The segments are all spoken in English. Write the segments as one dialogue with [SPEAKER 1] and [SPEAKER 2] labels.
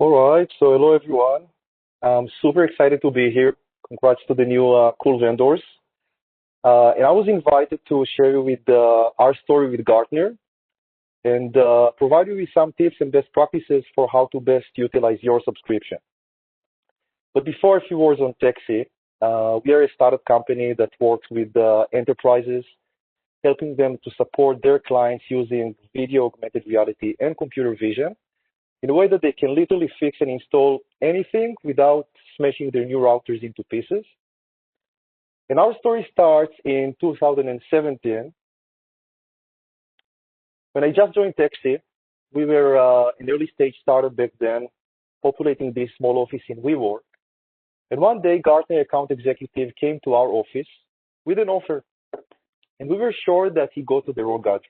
[SPEAKER 1] All right, so hello everyone. I'm super excited to be here. Congrats to the new Cool Vendors. And I was invited to share with our story with Gartner and provide you with some tips and best practices for how to best utilize your subscription. But before, a few words on TechSee. We are a startup company that works with enterprises, helping them to support their clients using video, augmented reality, and computer vision in a way that they can literally fix and install anything without smashing their new routers into pieces. And our story starts in 2017 when I just joined TechSee. We were an early stage startup back then, populating this small office in WeWork. And one day, Gartner account executive came to our office with an offer, and we were sure that he got to the wrong address.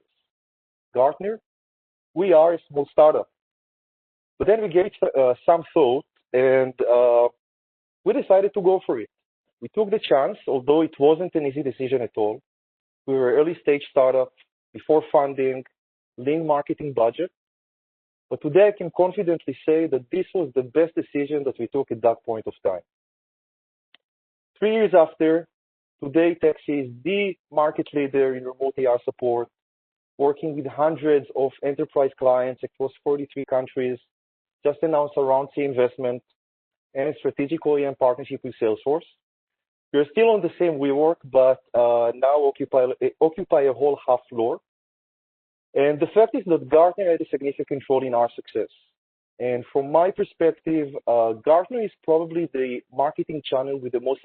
[SPEAKER 1] Gartner, we are a small startup. But then we gave some thought, and we decided to go for it. We took the chance, although it wasn't an easy decision at all. We were an early stage startup, before funding, lean marketing budget. But today I can confidently say that this was the best decision that we took at that point of time. 3 years after, today TechSee is the market leader in remote AR support, working with hundreds of enterprise clients across 43 countries, just announced a round C investment, and a strategic OEM partnership with Salesforce. We're still on the same WeWork, but now occupy a whole half floor. And the fact is that Gartner had a significant role in our success. And from my perspective, Gartner is probably the marketing channel with the most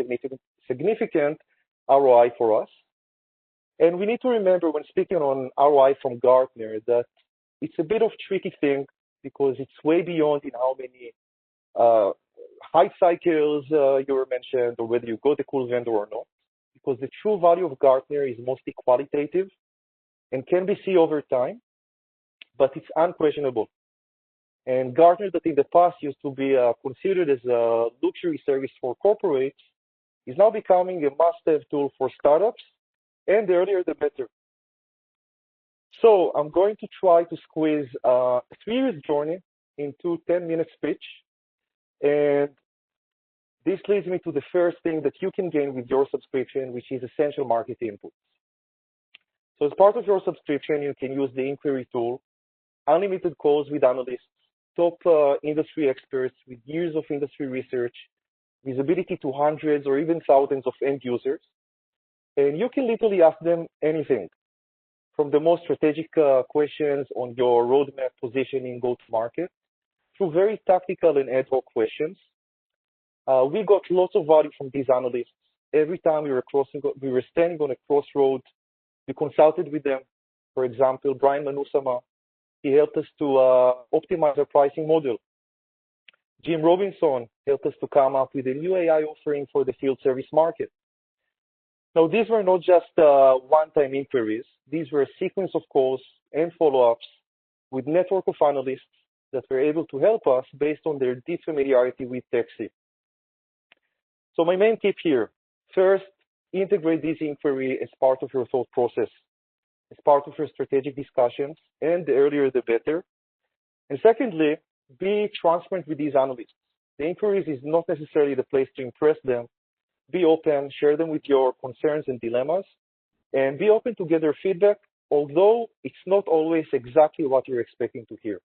[SPEAKER 1] significant ROI for us. And we need to remember when speaking on ROI from Gartner that it's a bit of a tricky thing because it's way beyond in how many hype cycles you were mentioned or whether you got a cool vendor or not. Because the true value of Gartner is mostly qualitative and can be seen over time, but it's unquestionable. And Gartner, that in the past used to be considered as a luxury service for corporates, is now becoming a must-have tool for startups, and the earlier the better. So I'm going to try to squeeze a 3 years journey into 10-minute speech, and this leads me to the first thing that you can gain with your subscription, which is essential market inputs. So as part of your subscription, you can use the inquiry tool, unlimited calls with analysts, top industry experts with years of industry research, visibility to hundreds or even thousands of end users. And you can literally ask them anything, from the most strategic questions on your roadmap, positioning, go-to-market, through very tactical and ad hoc questions. We got lots of value from these analysts. Every time we were standing on a crossroad, we consulted with them. For example, Brian Manusama, he helped us to optimize our pricing model. Jim Robinson helped us to come up with a new AI offering for the field service market. Now, these were not just one-time inquiries. These were a sequence of calls and follow-ups with network of analysts that were able to help us based on their deep familiarity with TechSee. So my main tip here, first, integrate this inquiry as part of your thought process, as part of your strategic discussions, and the earlier the better. And secondly, be transparent with these analysts. The inquiries is not necessarily the place to impress them. Be open, share them with your concerns and dilemmas, and be open to get their feedback, although it's not always exactly what you're expecting to hear.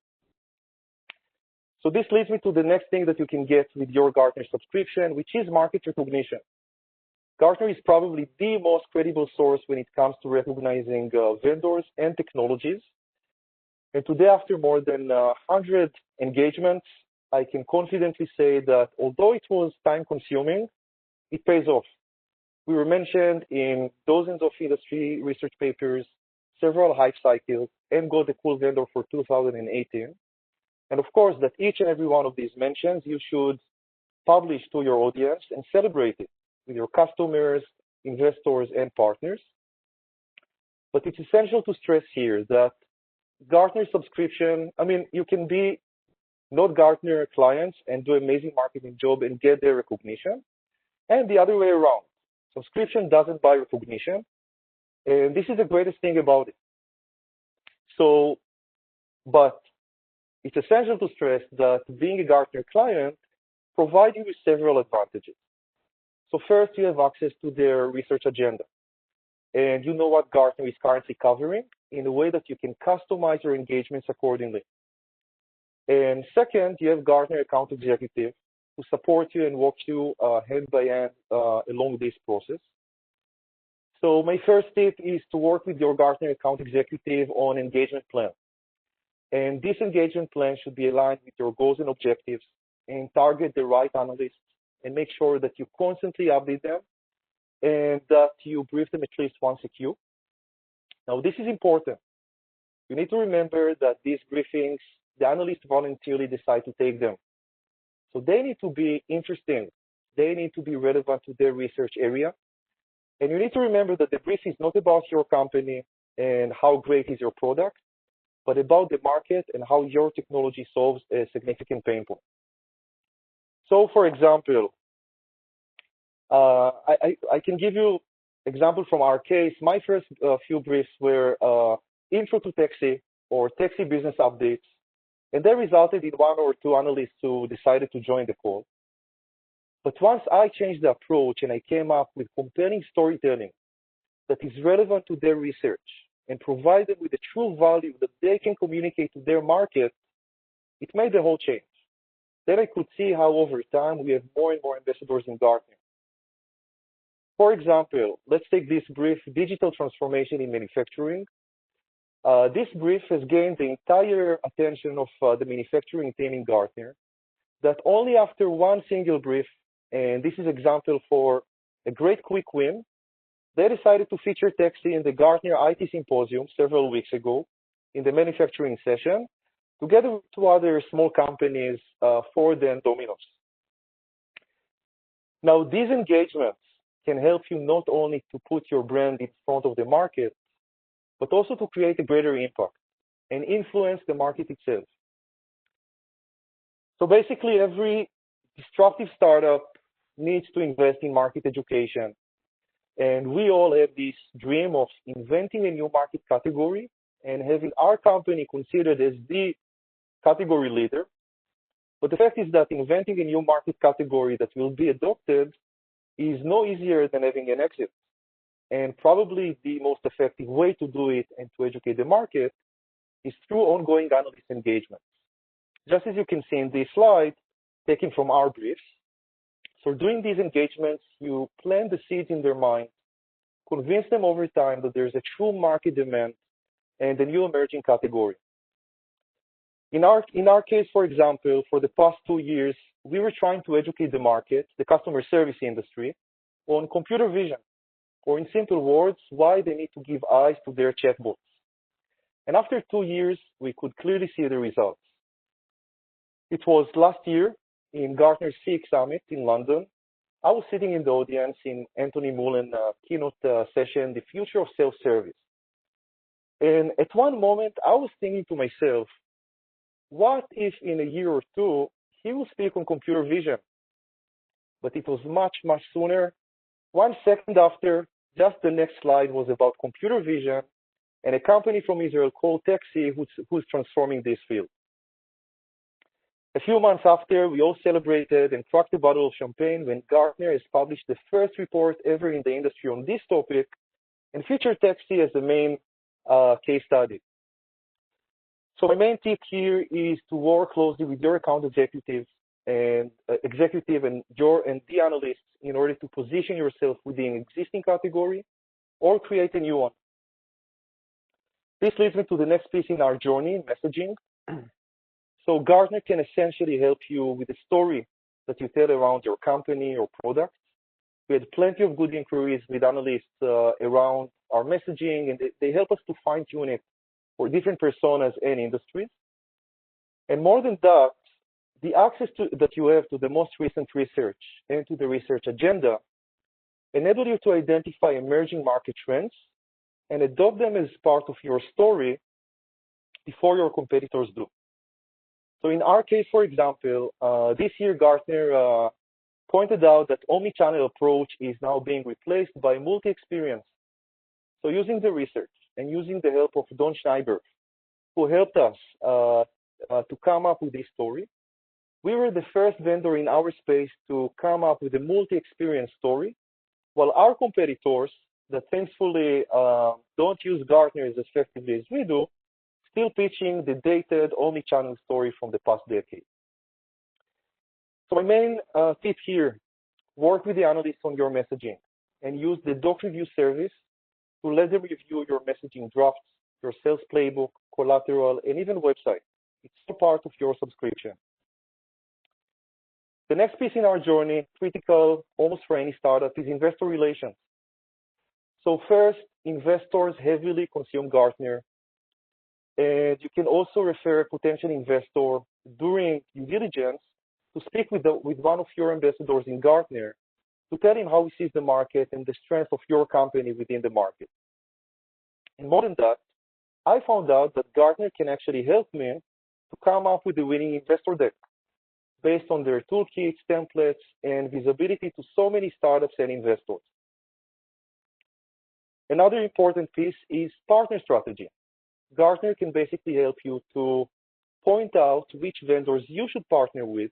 [SPEAKER 1] So this leads me to the next thing that you can get with your Gartner subscription, which is market recognition. Gartner is probably the most credible source when it comes to recognizing vendors and technologies. And today, after more than 100 engagements, I can confidently say that although it was time-consuming, it pays off. We were mentioned in dozens of industry research papers, several hype cycles, and got the Cool Vendor for 2018. And of course, that each and every one of these mentions, you should publish to your audience and celebrate it with your customers, investors, and partners. But it's essential to stress here that Gartner subscription, you can be not Gartner clients and do amazing marketing job and get their recognition, and the other way around. Subscription doesn't buy recognition, and this is the greatest thing about it. So, but it's essential to stress that being a Gartner client provides you with several advantages. So first, you have access to their research agenda, and you know what Gartner is currently covering in a way that you can customize your engagements accordingly. And second, you have Gartner account executive who support you and walk you hand by hand along this process. So my first tip is to work with your Gartner account executive on engagement plan. And this engagement plan should be aligned with your goals and objectives and target the right analysts and make sure that you constantly update them and that you brief them at least once a queue. Now, this is important. You need to remember that these briefings, the analysts voluntarily decide to take them. So they need to be interesting. They need to be relevant to their research area. And you need to remember that the brief is not about your company and how great is your product, but about the market and how your technology solves a significant pain point. So, for example, I can give you example from our case. My first few briefs were intro to TechSee or TechSee business updates, and they resulted in one or two analysts who decided to join the call. But once I changed the approach and I came up with compelling storytelling that is relevant to their research and provide them with the true value that they can communicate to their market, it made the whole change. Then I could see how over time we have more and more ambassadors in Gartner. For example, let's take this brief, digital transformation in manufacturing. This brief has gained the entire attention of the manufacturing team in Gartner, that only after one single brief, and this is example for a great quick win, they decided to feature TechSee in the Gartner IT Symposium several weeks ago in the manufacturing session, together with two other small companies, Ford and Domino's. Now, these engagements can help you not only to put your brand in front of the market, but also to create a greater impact and influence the market itself. So basically, every disruptive startup needs to invest in market education. And we all have this dream of inventing a new market category and having our company considered as the category leader. But the fact is that inventing a new market category that will be adopted is no easier than having an exit. And probably the most effective way to do it and to educate the market is through ongoing analyst engagements. Just as you can see in this slide, taken from our briefs. So during these engagements, you plant the seeds in their mind, convince them over time that there's a true market demand and a new emerging category. In our case, for example, for the past 2 years, we were trying to educate the market, the customer service industry, on computer vision, or in simple words, why they need to give eyes to their chatbots. And after 2 years, we could clearly see the results. It was last year in Gartner CX Summit in London. I was sitting in the audience in Anthony Mullen keynote session, The Future of Self-Service. And at one moment, I was thinking to myself, what if in a year or two, he will speak on computer vision? But it was much, much sooner. 1 second after, just the next slide was about computer vision and a company from Israel called TechSee who's transforming this field. A few months after, we all celebrated and cracked a bottle of champagne when Gartner has published the first report ever in the industry on this topic and featured TechSee as the main case study. So my main tip here is to work closely with your account executives and the analysts in order to position yourself within an existing category or create a new one. This leads me to the next piece in our journey, messaging. So Gartner can essentially help you with the story that you tell around your company or product. We had plenty of good inquiries with analysts around our messaging, and they help us to fine-tune it for different personas and industries. And more than that, the access that you have to the most recent research and to the research agenda enable you to identify emerging market trends and adopt them as part of your story before your competitors do. So in our case, for example, this year Gartner pointed out that omnichannel approach is now being replaced by multi-experience. So using the research and using the help of Don Schneiber, who helped us to come up with this story. We were the first vendor in our space to come up with a multi-experience story, while our competitors that thankfully don't use Gartner as effectively as we do, still pitching the dated omni-channel story from the past decade. So my main tip here, work with the analysts on your messaging and use the doc review service to let them review your messaging drafts, your sales playbook, collateral, and even website. It's all part of your subscription. The next piece in our journey, critical almost for any startup, is investor relations. So first, investors heavily consume Gartner, and you can also refer a potential investor during due diligence to speak with one of your ambassadors in Gartner to tell him how he sees the market and the strength of your company within the market. And more than that, I found out that Gartner can actually help me to come up with the winning investor deck based on their toolkits, templates, and visibility to so many startups and investors. Another important piece is partner strategy. Gartner can basically help you to point out which vendors you should partner with,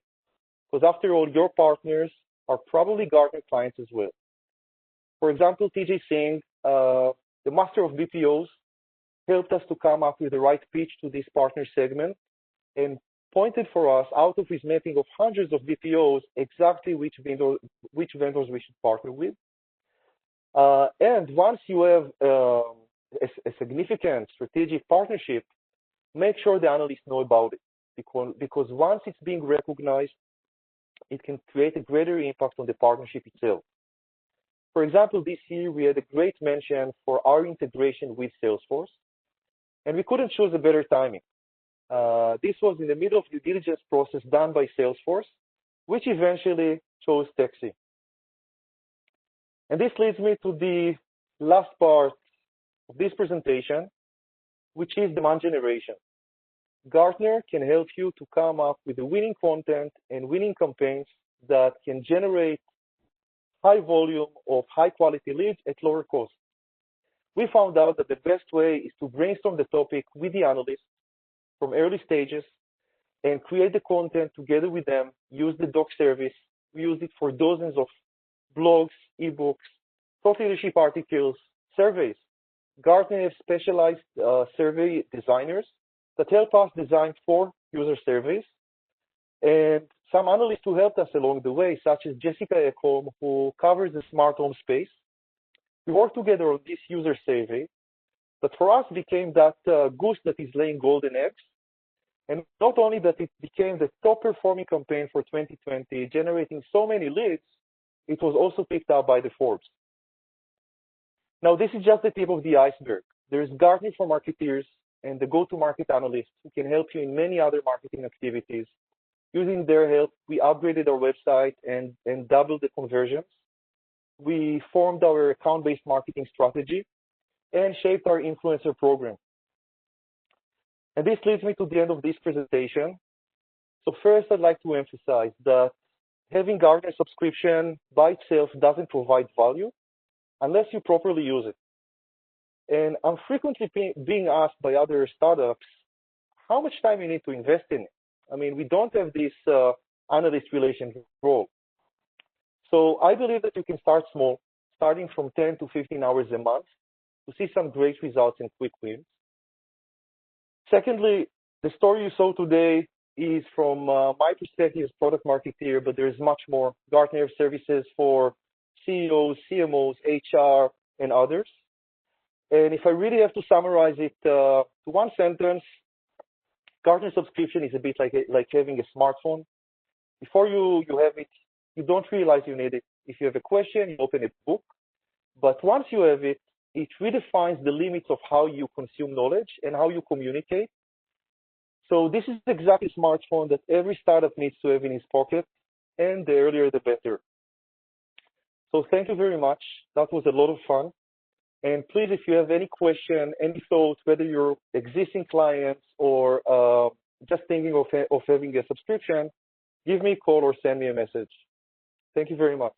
[SPEAKER 1] because after all, your partners are probably Gartner clients as well. For example, TJ Singh, the master of BPOs, helped us to come up with the right pitch to this partner segment and pointed for us out of his mapping of hundreds of BPOs exactly which vendors we should partner with. And once you have a significant strategic partnership, make sure the analysts know about it, because once it's being recognized, it can create a greater impact on the partnership itself. For example, this year we had a great mention for our integration with Salesforce, and we couldn't choose a better timing. This was in the middle of the due diligence process done by Salesforce, which eventually chose TechSee. And this leads me to the last part of this presentation, which is demand generation. Gartner can help you to come up with the winning content and winning campaigns that can generate high volume of high quality leads at lower cost. We found out that the best way is to brainstorm the topic with the analysts from early stages and create the content together with them, use the doc service. We use it for dozens of blogs, ebooks, thought leadership articles, surveys. Gartner has specialized survey designers that help us design 4 user surveys, and some analysts who helped us along the way, such as Jessica Ekholm, who covers the smart home space. We worked together on this user survey that for us became that goose that is laying golden eggs. And not only that it became the top performing campaign for 2020, generating so many leads, it was also picked up by the Forbes. Now, this is just the tip of the iceberg. There's Gartner for marketeers and the go-to-market analysts who can help you in many other marketing activities. Using their help, we upgraded our website and doubled the conversions. We formed our account-based marketing strategy and shaped our influencer program. And this leads me to the end of this presentation. So first, I'd like to emphasize that having Gartner subscription by itself doesn't provide value unless you properly use it. And I'm frequently being asked by other startups how much time you need to invest in it. I mean, we don't have this analyst relation role. So I believe that you can start small, starting from 10 to 15 hours a month to see some great results and quick wins. Secondly, the story you saw today is from my perspective as product marketeer, but there's much more. Gartner services for CEOs, CMOs, HR, and others. And if I really have to summarize it to one sentence, Gartner subscription is a bit like having a smartphone. Before you have it, you don't realize you need it. If you have a question, you open a book. But once you have it, it redefines the limits of how you consume knowledge and how you communicate. So this is exactly a smartphone that every startup needs to have in his pocket, and the earlier the better. So thank you very much. That was a lot of fun. And please, if you have any question, any thoughts, whether you're existing clients or just thinking of having a subscription, give me a call or send me a message. Thank you very much.